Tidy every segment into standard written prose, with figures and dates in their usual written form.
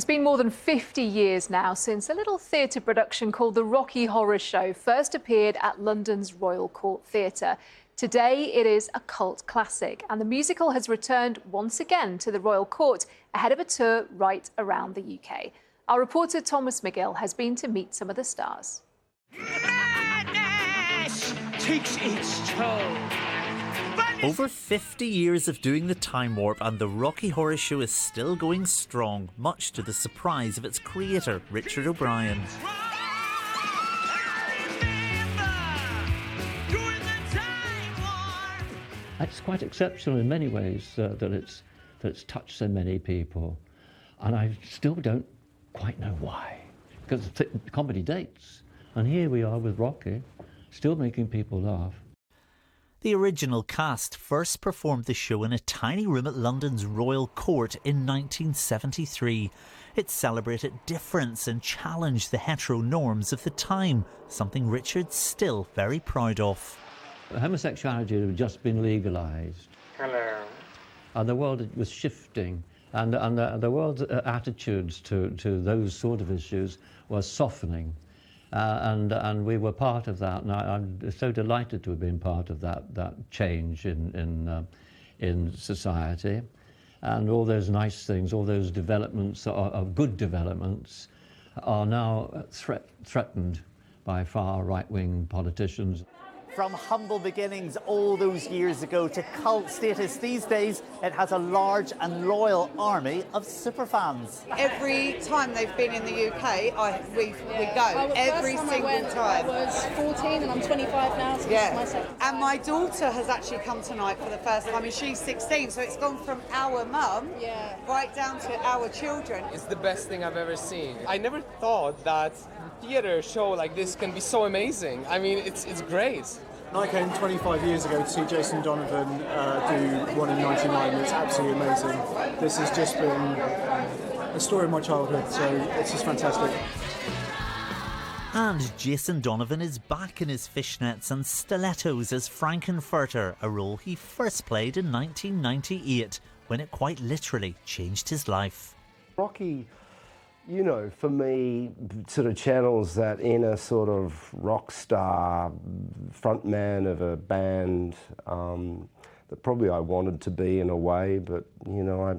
It's been more than 50 years now since a little theatre production called The Rocky Horror Show first appeared at London's Royal Court Theatre. Today it is a cult classic, and the musical has returned once again to the Royal Court ahead of a tour right around the UK. Our reporter Thomas Magill has been to meet some of the stars. Madness takes its toll. Over 50 years of doing the time warp, and the Rocky Horror Show is still going strong, much to the surprise of its creator, Richard O'Brien. It's quite exceptional in many ways that it's touched so many people, and I still don't quite know why, because the comedy dates, and here we are with Rocky, still making people laugh. The original cast first performed the show in a tiny room at London's Royal Court in 1973. It celebrated difference and challenged the hetero norms of the time, something Richard's still very proud of. Homosexuality had just been legalised. Hello. And the world was shifting, and the world's attitudes to those sort of issues were softening. And we were part of that, and I'm so delighted to have been part of that change in society, and all those nice things, all those developments, of good developments, are now threatened by far right-wing politicians. From humble beginnings all those years ago to cult status these days, it has a large and loyal army of superfans. Every time they've been in the UK, we go. Every single time. I was 14 and I'm 25 now, so this is my second time. And my daughter has actually come tonight for the first time, and she's 16, so it's gone from our mum right down to our children. It's the best thing I've ever seen. I never thought that a theatre show like this can be so amazing. I mean, it's great. I came 25 years ago to see Jason Donovan do one in 99. It's absolutely amazing. This has just been a story of my childhood, so it's just fantastic. And Jason Donovan is back in his fishnets and stilettos as Frankenfurter, a role he first played in 1998, when it quite literally changed his life. Rocky, you know, for me, sort of channels that inner sort of rock star frontman of a band that probably I wanted to be in a way, but, you know, I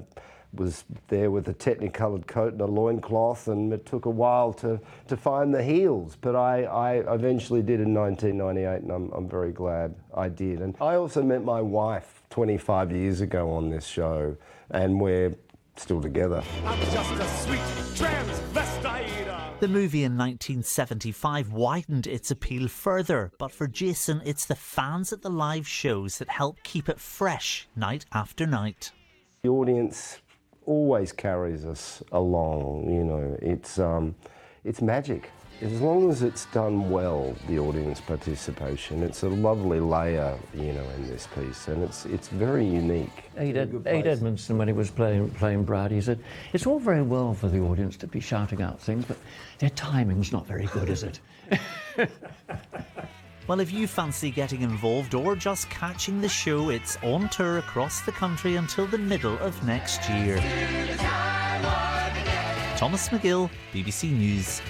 was there with a technicoloured coat and a loincloth, and it took a while to find the heels, but I eventually did in 1998, and I'm very glad I did. And I also met my wife 25 years ago on this show, and we're still together. I'm just a sweet transvestite. The movie in 1975 widened its appeal further, but for Jason, it's the fans at the live shows that help keep it fresh night after night. The audience always carries us along, you know, it's magic. As long as it's done well, the audience participation, it's a lovely layer, you know, in this piece, and it's very unique. Ade Edmondson, when he was playing Brad, he said, it's all very well for the audience to be shouting out things, but their timing's not very good, is it? Well, if you fancy getting involved or just catching the show, it's on tour across the country until the middle of next year. Thomas Magill, BBC News.